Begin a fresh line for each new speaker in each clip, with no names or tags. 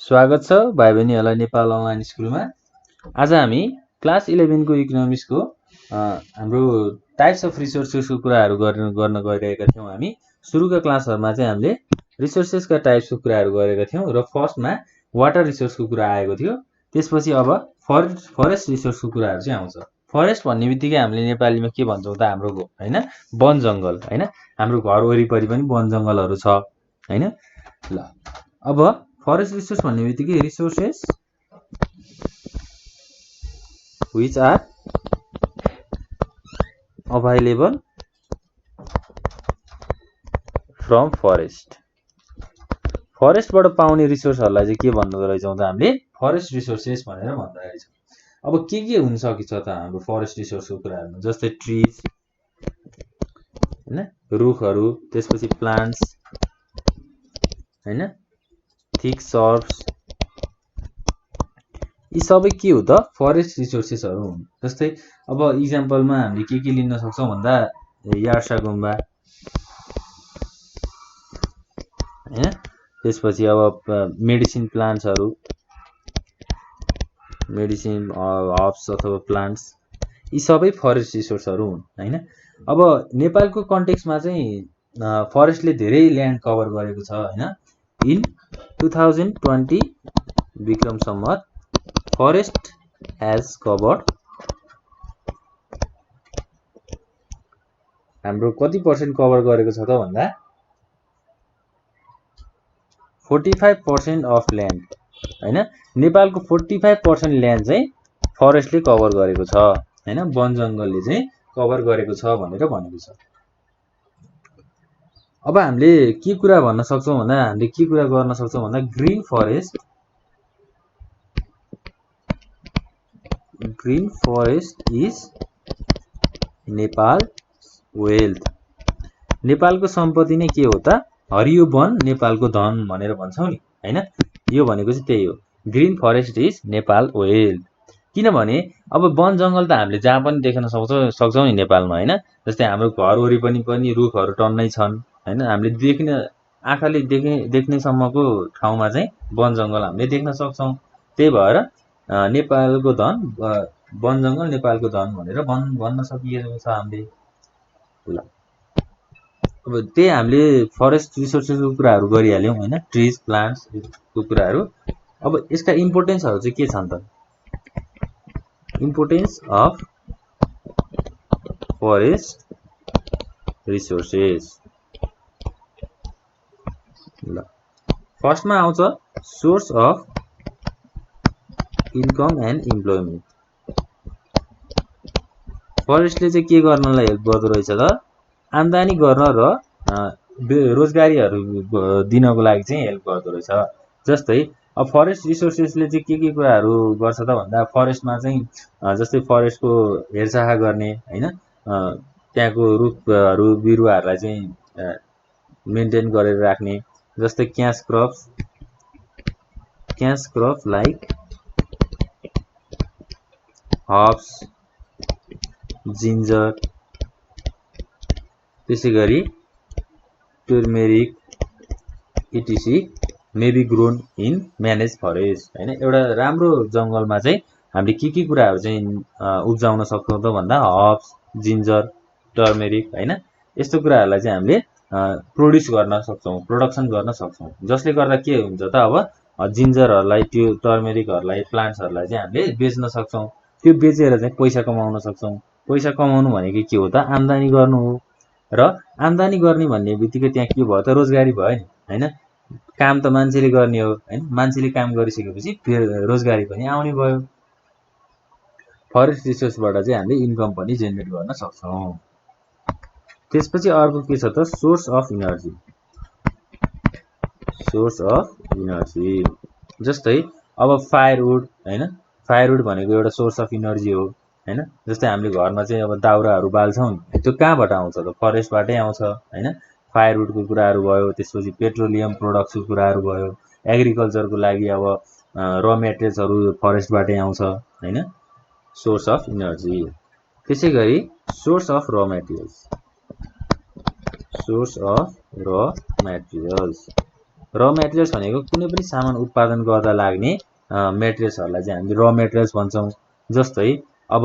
स्वागत छ भाइ बहिनीहरूलाई नेपाल अनलाइन स्कुलमा। आज हामी क्लास 11 को इकोनोमिक्सको हाम्रो टाइप्स अफ रिसोर्सेसको कुराहरू गर्न गइरहेका थियौँ। हामी सुरुका क्लासहरूमा चाहिँ हामीले रिसोर्सेसका टाइप्सको कुराहरू गरेका थियौँ र फर्स्टमा वाटर रिसोर्सको कुरा आएको थियो। त्यसपछि अब फरेस्ट रिसोर्सको कुराहरू चाहिँ आउँछ। फरेस्ट भन्ने बित्तिकै हामीले नेपालीमा के भन्छौँ त हाम्रो हैन वन जङ्गल हैन, हाम्रो घर वरिपरि पनि वन जङ्गलहरू छ हैन। ल अब फरेस्ट रिसोर्स भन्ने बित्तिकै resources which are available from forest। फरेस्टबाट पाउने रिसोर्सहरूलाई चाहिँ के भन्दो रहेछौँ त हामीले फरेस्ट रिसोर्सेस भनेर भन्दो रहेछौँ। अब के हुन सकिन्छ त हाम्रो फरेस्ट रिसोर्सको कुराहरुमा, जस्तै ट्रीज हैन, रुखहरू, त्यसपछि प्लान्ट्स हैन, थिक सर्ब्स, यी सबै के हो त फरेस्ट रिसोर्सेसहरू हुन्। जस्तै अब इक्जाम्पलमा हामीले के लिन सक्छौँ भन्दा यार्सा गुम्बा हैन, त्यसपछि अब मेडिसिन प्लान्ट्सहरू, मेडिसिन हर्ब्स अथवा प्लान्ट्स, यी सबै फरेस्ट रिसोर्सहरू हुन् हैन। अब नेपालको कन्टेक्स्टमा चाहिँ फरेस्टले धेरै ल्यान्ड कभर गरेको छ हैन। In 2020 Vikram Samvat forest has covered हाम्रो कति पर्सेन्ट कभर गरेको छ त भन्दा 45% अफ ल्यान्ड हैन। नेपालको 45% ल्यान्ड चाहिँ फरेस्टले कभर गरेको छ हैन, वन जङ्गलले चाहिँ कभर गरेको छ भनेर भनेको छ। अब हामीले के कुरा भन्न सक्छौँ भन्दा हामीले के कुरा गर्न सक्छौँ भन्दा green forest is Nepal wealth. नेपालको सम्पत्ति नै के हो त हरियो वन नेपालको धन भनेर भन्छौँ नि हैन। यो भनेको चाहिँ त्यही हो, green forest is Nepal wealth. किनभने अब वन जङ्गल त हामीले जहाँ पनि देख्न सक्छौँ नि नेपालमा हैन। जस्तै हाम्रो घर वरिपरि पनि रुखहरू टन्नै छन् हैन। हामीले आँखाले देख्नेसम्मको ठाउँमा चाहिँ वन जङ्गल हामीले देख्न सक्छौँ। त्यही भएर नेपालको धन वन जङ्गल नेपालको धन भनेर भन्न सकिएको छ हामीले। ल अब त्यही हामीले फरेस्ट रिसोर्सेसको कुराहरू गरिहाल्यौँ हैन, ट्रीज प्लान्ट्सको कुराहरू। अब यसका इम्पोर्टेन्सहरू चाहिँ के छन् त? Importance of forest resources. ल फर्स्टमा आउँछ source of income and employment. फरेस्टले चाहिँ के गर्नलाई हेल्प गर्दो रहेछ त? आम्दानी गर्न र रोजगारीहरू दिनको लागि चाहिँ हेल्प गर्दो रहेछ। जस्तै अब फरेस्ट रिसोर्सेसले चाहिँ के कुराहरू गर्छ त भन्दा फरेस्टमा चाहिँ जस्तै फरेस्टको हेरचाह गर्ने हैन, त्यहाँको रुखहरू बिरुवाहरूलाई चाहिँ मेन्टेन गरेर राख्ने। जस्तै cash crops like herbs, ginger, त्यसै गरी turmeric etc maybe grown in manage forest हैन। एउटा राम्रो जङ्गलमा चाहिँ हामीले के कुराहरू चाहिँ उब्जाउन सक्छौँ त भन्दा हर्ब्स, जिन्जर, टर्मेरिक हैन, यस्तो कुराहरूलाई चाहिँ हामीले प्रोडक्सन गर्न सक्छौँ। जसले गर्दा के हुन्छ त अब जिन्जरहरूलाई, त्यो टर्मेरिकहरूलाई, प्लान्ट्सहरूलाई चाहिँ हामीले बेच्न सक्छौँ। त्यो बेचेर चाहिँ पैसा कमाउन सक्छौँ। पैसा कमाउनु भनेको के हो त? आम्दानी गर्नु हो। र आम्दानी गर्ने भन्ने बित्तिकै त्यहाँ के भयो त? रोजगारी भयो नि हैन। काम त मान्छेले गर्ने हो हैन, मान्छेले काम गरिसकेपछि रोजगारी पनि आउने भयो। फरेस्ट रिसोर्सबाट चाहिँ हामीले इन्कम पनि जेनेरेट गर्न सक्छौँ। त्यसपछि अर्को के छ त? Source of energy. जस्तै अब फायरवुड हैन, फायरवुड भनेको एउटा सोर्स अफ इनर्जी हो हैन। जस्तै हामीले घरमा चाहिँ अब दाउराहरू बाल्छौँ नि, त्यो कहाँबाट आउँछ त? फरेस्टबाटै आउँछ हैन। फायरवुडको कुराहरू भयो, त्यसपछि पेट्रोलियम प्रोडक्ट्सको कुराहरू भयो, एग्रिकल्चरको लागि अब र मेटेरियल्सहरू फरेस्टबाटै आउँछ हैन, सोर्स अफ इनर्जी। त्यसै गरी सोर्स अफ र मेटेरियल्स। र मेटेरियल्स भनेको कुनै पनि सामान उत्पादन गर्दा लाग्ने मेटेरियल्सहरूलाई चाहिँ हामीले र मेटेरियल्स भन्छौँ। जस्तै अब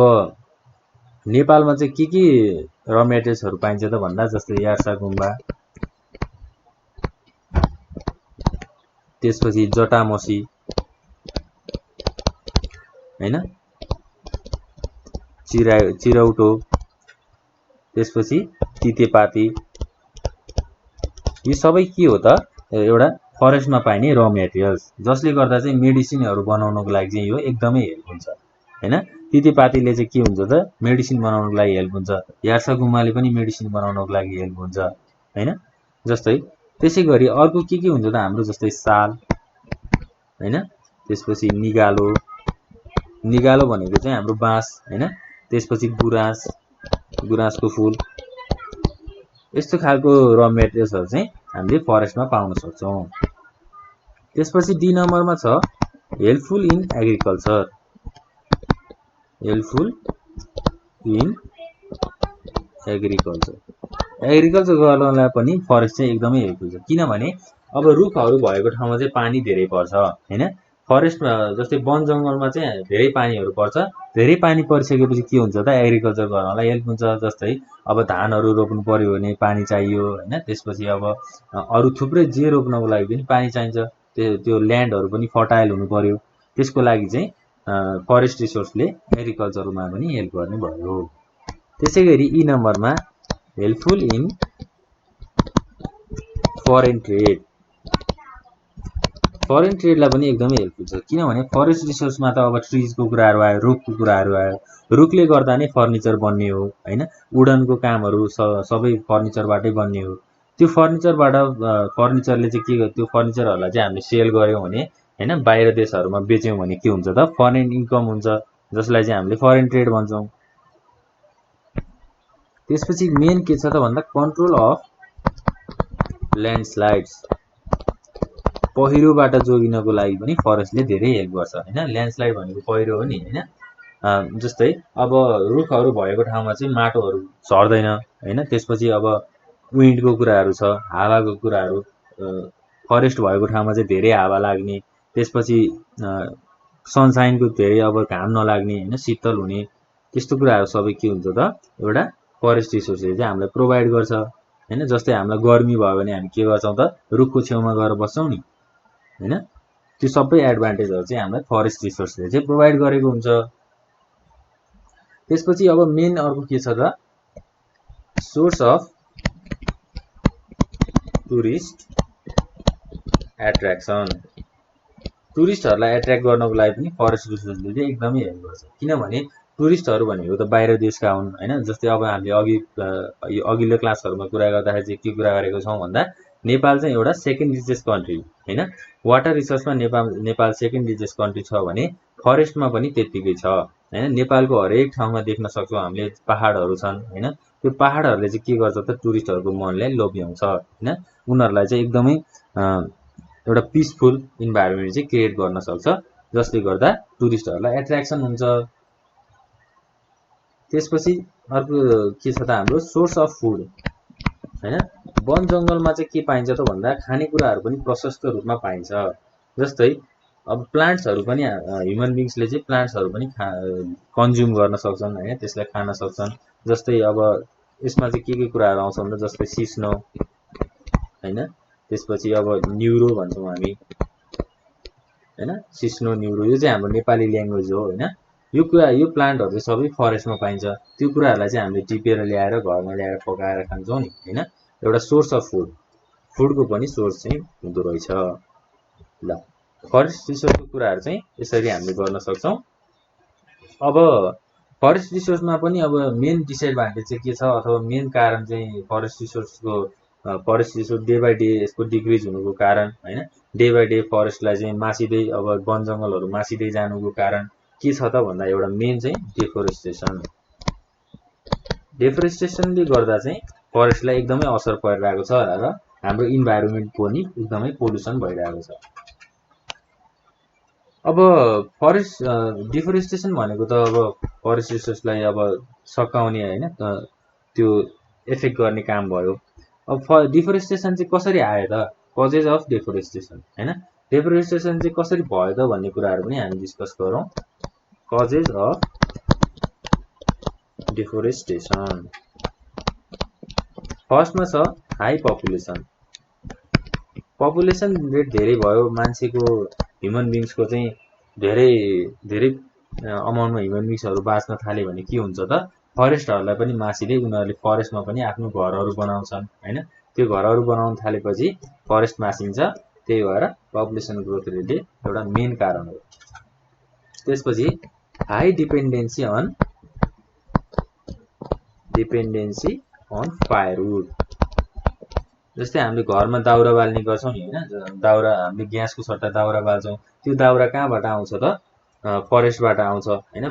नेपालमा चाहिँ के र मेटेरियल्सहरू पाइन्छ त भन्दा जस्तै यार्सा गुम्बा, त्यसपछि जटामसी हैन, चिरौटो, त्यसपछि तितेपाती, यो सबै के हो त एउटा फरेस्टमा पाइने र मेटेरियल्स, जसले गर्दा चाहिँ मेडिसिनहरू बनाउनको लागि चाहिँ यो एकदमै हेल्प हुन्छ हैन। तितेपातीले चाहिँ के हुन्छ त मेडिसिन बनाउनको लागि हेल्प हुन्छ, यार्सा गुम्बाले पनि मेडिसिन बनाउनको लागि हेल्प हुन्छ हैन। जस्तै त्यसै गरी अर्को के हुन्छ त हाम्रो जस्तै साल हैन, त्यसपछि निगालो, निगालो भनेको चाहिँ हाम्रो बाँस हैन, त्यसपछि गुराँसको फूल, यस्तो खालको र मेटेरियल्सहरू चाहिँ हामीले फरेस्टमा पाउन सक्छौँ। त्यसपछि डी नम्बरमा छ helpful in agriculture. Helpful in agriculture गर्नलाई पनि फरेस्ट चाहिँ एकदमै हेल्पफुल छ, किनभने अब रुखहरू भएको ठाउँमा चाहिँ पानी धेरै पर्छ हैन। फरेस्टमा जस्तै वन जङ्गलमा चाहिँ धेरै पानीहरू पर्छ, धेरै पानी परिसकेपछि के हुन्छ त एग्रिकल्चर गर्नलाई हेल्प हुन्छ। जस्तै अब धानहरू रोप्नु पर्यो भने पानी चाहियो हैन, त्यसपछि अब अरू थुप्रै जे रोप्नको लागि पनि पानी चाहिन्छ, त्यो ल्यान्डहरू पनि फर्टाइल हुनु पर्यो, त्यसको लागि चाहिँ फरेस्ट रिसोर्सले एग्रिकल्चरमा पनि हेल्प गर्ने भयो। त्यसै गरी ई नम्बरमा helpful in foreign trade. Foreign ट्रेडलाई पनि एकदमै हेल्पफुल छ, किनभने फरेस्ट रिसोर्समा त अब ट्रिजको कुराहरू आयो, रुखको कुराहरू आयो, रुखले गर्दा नै फर्निचर बन्ने हो हैन, वुडनको कामहरू सबै फर्निचरबाटै बन्ने हो। त्यो फर्निचरले चाहिँ के त्यो फर्निचरहरूलाई चाहिँ हामीले सेल गर्यौँ भने हैन, बाहिर देशहरूमा बेच्यौँ भने के हुन्छ त फरेन इन्कम हुन्छ, जसलाई चाहिँ हामीले फरेन ट्रेड भन्छौँ। त्यसपछि मेन के छ त भन्दा कन्ट्रोल अफ ल्यान्डस्लाइड्स। पहिरोबाट जोगिनको लागि पनि फरेस्टले धेरै हेल्प गर्छ हैन। ल्यान्डस्लाइड भनेको पहिरो हो नि हैन। जस्तै अब रुखहरू भएको ठाउँमा चाहिँ माटोहरू झर्दैन हैन, त्यसपछि अब विन्डको कुराहरू छ, हावाको कुराहरू, फरेस्ट भएको ठाउँमा चाहिँ धेरै हावा लाग्ने, त्यसपछि सनसाइनको धेरै अब घाम नलाग्ने हैन, शीतल हुने, त्यस्तो कुराहरू सबै के हुन्छ त एउटा फरेस्ट रिसोर्सले चाहिँ हामीलाई प्रोभाइड गर्छ हैन। जस्तै हामीलाई गर्मी भयो भने हामी के गर्छौँ त रुखको छेउमा गएर बस्छौँ नि हैन, त्यो सबै एडभान्टेजहरू चाहिँ हामीलाई फरेस्ट रिसोर्सले चाहिँ प्रोभाइड गरेको हुन्छ। त्यसपछि अब मेन अर्को के छ त सोर्स अफ टुरिस्ट एट्र्याक्सन। टुरिस्टहरूलाई एट्र्याक्ट गर्नको लागि पनि फरेस्ट रिसोर्सले चाहिँ एकदमै हेल्प गर्छ, किनभने टुरिस्टहरू भनेको त बाहिर देशका हुन् हैन। जस्तै अब हामीले अघिल्लो क्लासहरूमा कुरा गर्दाखेरि चाहिँ के कुरा गरेको छौँ भन्दा नेपाल चाहिँ एउटा सेकेन्ड रिचेस्ट कन्ट्री हैन। वाटर रिसोर्समा नेपाल सेकेन्ड रिचेस्ट कन्ट्री छ भने फरेस्टमा पनि त्यत्तिकै छ हैन। नेपालको हरेक ठाउँमा देख्न सक्छौँ हामीले पहाडहरू छन् हैन, त्यो पहाडहरूले चाहिँ के गर्छ त टुरिस्टहरूको मनलाई लोभ्याउँछ हैन। उनीहरूलाई चाहिँ एकदमै एउटा पिसफुल इन्भाइरोमेन्ट चाहिँ क्रिएट गर्न सक्छ, जसले गर्दा टुरिस्टहरूलाई एट्र्याक्सन हुन्छ। त्यसपछि अर्को के छ त हाम्रो सोर्स अफ फुड हैन। वन जङ्गलमा चाहिँ के पाइन्छ त भन्दा खानेकुराहरू पनि प्रशस्त रूपमा पाइन्छ। जस्तै अब प्लान्ट्सहरू पनि ह्युमन बिङ्सले चाहिँ प्लान्ट्सहरू पनि कन्ज्युम गर्न सक्छन् हैन, त्यसलाई खान सक्छन्। जस्तै अब यसमा चाहिँ के कुराहरू आउँछ भन्दा जस्तै सिस्नो हैन, त्यसपछि अब न्युरो भन्छौँ हामी हैन, सिस्नो न्युरो, यो चाहिँ हाम्रो नेपाली ल्याङ्ग्वेज हो हैन। यो प्लान्टहरू चाहिँ सबै फरेस्टमा पाइन्छ, त्यो कुराहरूलाई चाहिँ हामीले टिपेर ल्याएर घरमा ल्याएर पकाएर खान्छौँ नि हैन। एउटा सोर्स अफ फुडको पनि सोर्स चाहिँ हुँदो रहेछ। ल फरेस्ट रिसोर्सको कुराहरू चाहिँ यसरी हामीले गर्न सक्छौँ। अब फरेस्ट रिसोर्समा पनि अब मेन डिसएडभान्टेज चाहिँ के छ अथवा मेन कारण चाहिँ forest resource day by day यसको डिक्रिज हुनुको कारण हैन, डे बाई डे फरेस्टलाई चाहिँ मासिँदै अब वन जङ्गलहरू मासिँदै जानुको कारण के छ त भन्दा एउटा मेन चाहिँ डेफोरेस्टेसनले गर्दा चाहिँ फरेस्टलाई एकदमै असर परिरहेको छ र हाम्रो इन्भाइरोमेन्ट पनि एकदमै पोल्युसन भइरहेको छ। अब फरेस्ट डिफोरेस्टेसन भनेको त अब फरेस्ट रिसोर्सलाई अब सकाउने हैन, त्यो एफेक्ट गर्ने काम भयो। अब डिफोरेस्टेसन चाहिँ कसरी आयो त कजेज अफ डेफोरेस्टेसन हैन। डेफोरेस्टेसन चाहिँ कसरी भयो त भन्ने कुराहरु पनि हामी डिस्कस गरौँ। कजेज अफ डेफोरेस्टेसन फर्स्टमा छ हाई पपुलेसन। पपुलेसन रेट धेरै भयो, मान्छेको ह्युमन बिङ्सको चाहिँ धेरै अमाउन्टमा ह्युमन बिङ्सहरु बाँच्न थाले भने के हुन्छ त फरेस्टहरुलाई पनि मासिदिए उनीहरुले फरेस्टमा पनि आफ्नो घरहरु बनाउँछन् हैन। त्यो घरहरु बनाउन थालेपछि फरेस्ट मासिन्छ, त्यही भएर पपुलेसन ग्रोथ रेट एउटा मेन कारण हो। त्यसपछि हाई डिपेन्डेन्सी अन फायरवुड। जस्तै हामीले घरमा दाउरा बाल्ने गर्छौं नि हैन, दाउरा हामीले ग्यासको सट्टा दाउरा बाल्छौं, त्यो दाउरा कहाँबाट आउँछ त फरेस्टबाट आउँछ हैन।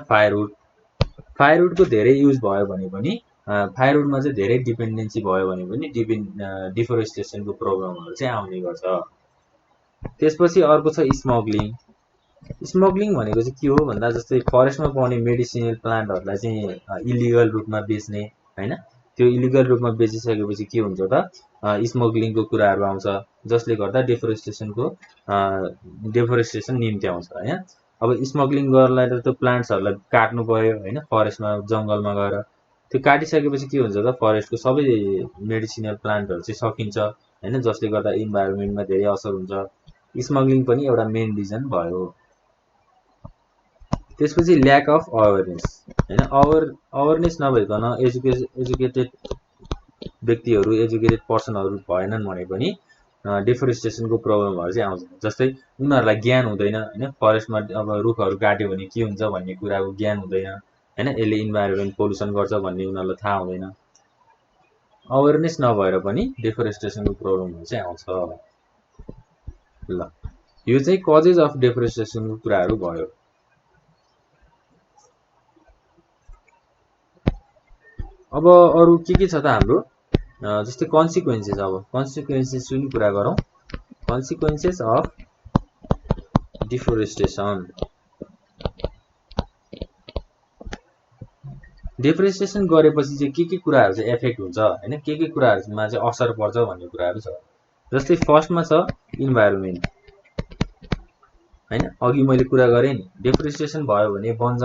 फायरवुडको धेरै युज भयो भने पनि फायरवुडमा चाहिँ धेरै डिपेन्डेन्सी भयो भने पनि डिफोरेस्टेसनको प्रब्लमहरु चाहिँ आउने गर्छ। त्यसपछि अर्को छ स्मग्लिङ। स्मग्लिङ भनेको चाहिँ के हो भन्दा जस्तै फरेस्टमा पाउने मेडिसिनल प्लान्टहरुलाई चाहिँ इलिगल रूपमा बेच्ने हैन। त्यो इलिगल रूपमा बेचिसकेपछि के हुन्छ त स्मग्लिङको कुराहरु आउँछ, जसले गर्दा डेफोरेस्टेसन निम्ति आउँछ हैन। अब स्मग्लिङ गर्नलाई त त्यो प्लान्ट्सहरुलाई काट्नु पर्यो हैन, फरेस्टमा जंगलमा गएर त्यो काटिसकेपछि के हुन्छ त फरेस्टको सबै मेडिसिनल प्लान्टहरु चाहिँ सकिन्छ हैन, जसले गर्दा इन्भाइरोमेन्टमा धेरै असर हुन्छ। स्मग्लिङ पनि एउटा मेन रिजन भयो। त्यसपछि ल्याक अफ अवेरनेस हैन। अवेरनेस नभइकन एजुकेटेड व्यक्तिहरु एजुकेटेड पर्सनहरु भएनन् भने पनि डिफोरेस्टेसनको प्रब्लमहरु चाहिँ आउँछ। जस्तै उनीहरुलाई ज्ञान हुँदैन हैन, फरेस्टमा अब रुखहरु काट्यो भने के हुन्छ भन्ने कुराको ज्ञान हुँदैन हैन, यसले इन्भाइरोमेन्ट पोल्युसन गर्छ भन्ने उनीहरुलाई थाहा हुँदैन। अवेरनेस नभएर पनि डिफोरेस्टेसनको प्रब्लमहरु चाहिँ आउँछ। ल यो चाहिँ कजेज अफ डेफोरेस्टेसनको कुराहरु भयो। अब अरु के छ त हाम्रो जस्तै कन्सिक्वेन्सेस। अब कन्सिक्वेन्सेस पनि कुरा गरौँ। Consequences of deforestation. डिफोरेस्टेसन गरेपछि चाहिँ के कुराहरु चाहिँ इफेक्ट हुन्छ हैन, के कुराहरुमा चाहिँ असर पर्छ भन्ने कुराहरु छ। जस्तै फर्स्टमा छ इन्भाइरोमेन्ट हैन। अघि मैले कुरा गरे नि, डेफोरेस्टेसन भयो भने वन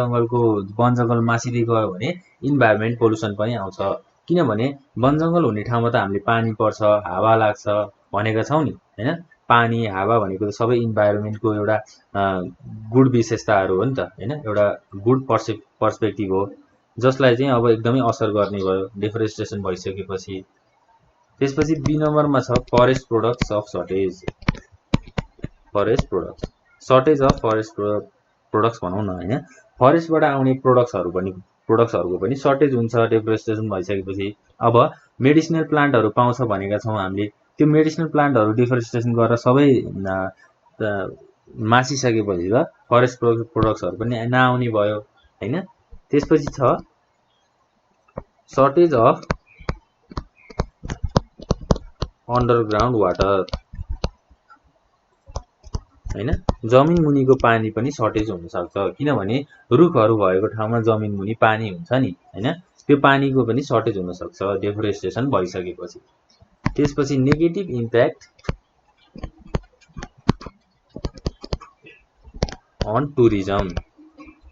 जंगल मासिदै गयो भने इन्भाइरोमेन्ट पोल्युसन पनि आउँछ। किनभने वन जंगल हुने ठाउँमा त हामीले पानी पर्छ, हावा लाग्छ भनेका छौं नि हैन। पानी हावा भनेको त सबै इन्भाइरोमेन्टको एउटा गुड विशेषताहरु हो नि त हैन, एउटा गुड पर्सपेक्टिभ हो, जसलाई चाहिँ अब एकदमै असर गर्ने भयो डिफोरेस्टेसन भइसकेपछि। त्यसपछि बी नम्बरमा छ forest products of shortage. Shortage of forest products भनौं न हैन। फरेस्टबाट आउने प्रोडक्ट्सहरुको पनि सर्टेज हुन्छ डिफोरेस्टेसन भइसकेपछि। अब मेडिसिनल प्लान्टहरु पाउँछ भनेका छौं हामीले, त्यो मेडिसिनल प्लान्टहरु डिफोरेस्टेसन गरेर सबै मासिसकेपछि त फरेस्ट प्रोडक्ट्सहरु पनि नआउने भयो हैन। त्यसपछि छ सर्टेज अफ अन्डरग्राउन्ड वाटर हैन। जमिन मुनिको पानी पनि सर्टेज हुन सक्छ, किनभने रुखहरु भएको ठाउँमा जमिन मुनि पानी हुन्छ नि हैन, त्यो पानीको पनि सर्टेज हुन सक्छ डिफोरेस्टेसन भइसकेपछि। त्यसपछि नेगेटिभ इम्प्याक्ट अन टुरिज्म।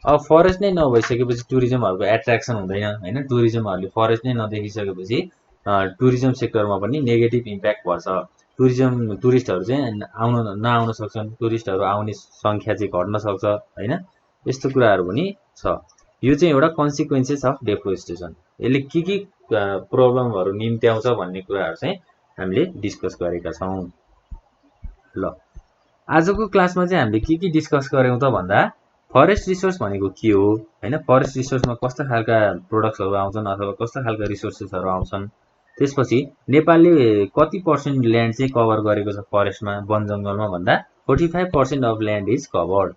अब फरेस्ट नै नभइसकेपछि टुरिज्महरुको एट्र्याक्सन हुँदैन हैन। टुरिज्महरुले फरेस्ट नै नदेखिसकेपछि टुरिज्म सेक्टरमा पनि नेगेटिभ इम्प्याक्ट पर्छ। टुरिस्टहरु चाहिँ नआउन सक्छन्, टुरिस्टहरु आउने संख्या चाहिँ घट्न सक्छ हैन। यस्तो कुराहरु पनि छ। यो चाहिँ एउटा कन्सिक्वेन्सेस अफ डेफोरेस्टेसन। यसले के प्रब्लमहरु निम्त्याउँछ भन्ने कुराहरु चाहिँ हामीले डिस्कस गरेका छौं। ल आजको क्लासमा चाहिँ हामीले के डिस्कस गर्यौं त भन्दा फरेस्ट रिसोर्स भनेको के हो हैन, फरेस्ट रिसोर्समा कस्ता खालका प्रोडक्ट्सहरु आउँछन् अथवा कस्ता खालका रिसोर्सेसहरु आउँछन्। त्यसपछि नेपालले कति % ल्यान्ड चाहिँ कभर गरेको छ फरेस्टमा वन जंगलमा भन्दा 45% अफ ल्यान्ड इज कभर्ड।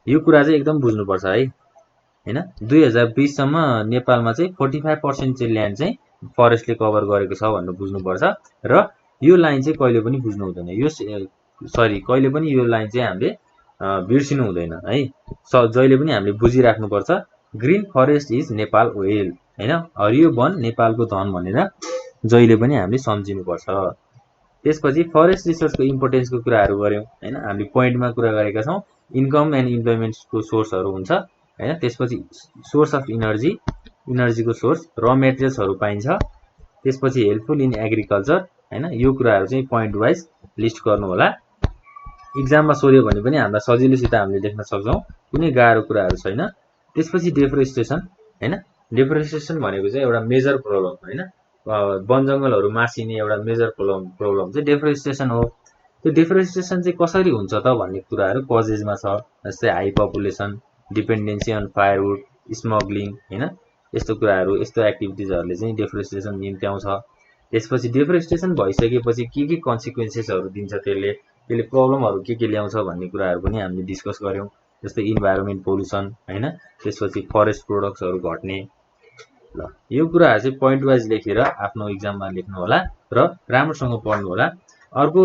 यो कुरा चाहिँ एकदम बुझ्नुपर्छ है हैन। 2020 सम्म नेपालमा चाहिँ 45% चाहिँ ल्यान्ड चाहिँ फरेस्टले कभर गरेको छ भन्ने बुझ्नुपर्छ। र यो लाइन चाहिँ कहिले पनि बुझ्नु हुँदैन, कहिले पनि यो लाइन चाहिँ हामीले बिर्सिनु हुँदैन है। जहिले पनि हामीले बुझिराख्नुपर्छ। Green forest is Nepal oil हैन, हरियो वन नेपालको धन भनेर जहिले पनि हामीले सम्झिनुपर्छ। त्यसपछि फरेस्ट रिसोर्सको इम्पोर्टेन्सको कुराहरू गर्यौं हैन। हामीले पोइन्टमा कुरा गरेका छौं। इन्कम एन्ड इम्प्लोइमेन्टको सोर्सहरू हुन्छ हैन। त्यसपछि सोर्स अफ इनर्जी, इनर्जीको सोर्स, र मेटेरियल्सहरू पाइन्छ। त्यसपछि हेल्पफुल इन एग्रिकल्चर हैन। यो कुराहरू चाहिँ पोइन्ट वाइज लिस्ट गर्नु होला। एक्जाममा सोध्यो भने पनि हामीलाई सजिलोसित हामीले लेख्न सक्छौं, कुनै गाह्रो कुराहरू छैन। त्यसपछि डेफोरेस्टेसन हैन। डेफोरेस्टेसन भनेको चाहिँ एउटा मेजर प्रब्लम हैन। वन जंगलहरू मासिने एउटा मेजर प्रब्लम चाहिँ डेफोरेस्टेसन हो। त्यो डेफोरेस्टेसन चाहिँ कसरी हुन्छ त भन्ने कुराहरू कजेसमा छ, जस्तै high population, dependency on firewood, smuggling हैन। यस्तो कुराहरू, यस्तो एक्टिभिटिजहरूले चाहिँ डेफोरेस्टेसन निम्त्याउँछ। त्यसपछि डेफोरेस्टेसन भइसकेपछि के कन्सिक्वेन्सेसहरू दिन्छ, त्यसले प्रब्लमहरू के ल्याउँछ भन्ने कुराहरू पनि हामीले डिस्कस गर्यौं, जस्तै इन्भाइरोमेन्ट पोल्युसन हैन। त्यसपछि फरेस्ट प्रोडक्ट्सहरू घट्ने। ल यो कुराहरू चाहिँ पोइन्ट वाइज लेखेर आफ्नो एक्जाममा लेख्नु होला र राम्रोसँग पढ्नु होला। अर्को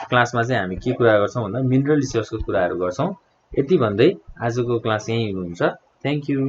क्लासमा चाहिँ हामी के कुरा गर्छौं भन्दा मिनरल रिसोर्सको कुराहरू गर्छौं। यति भन्दै आजको क्लास यही हुनुहुन्छ। Thank you.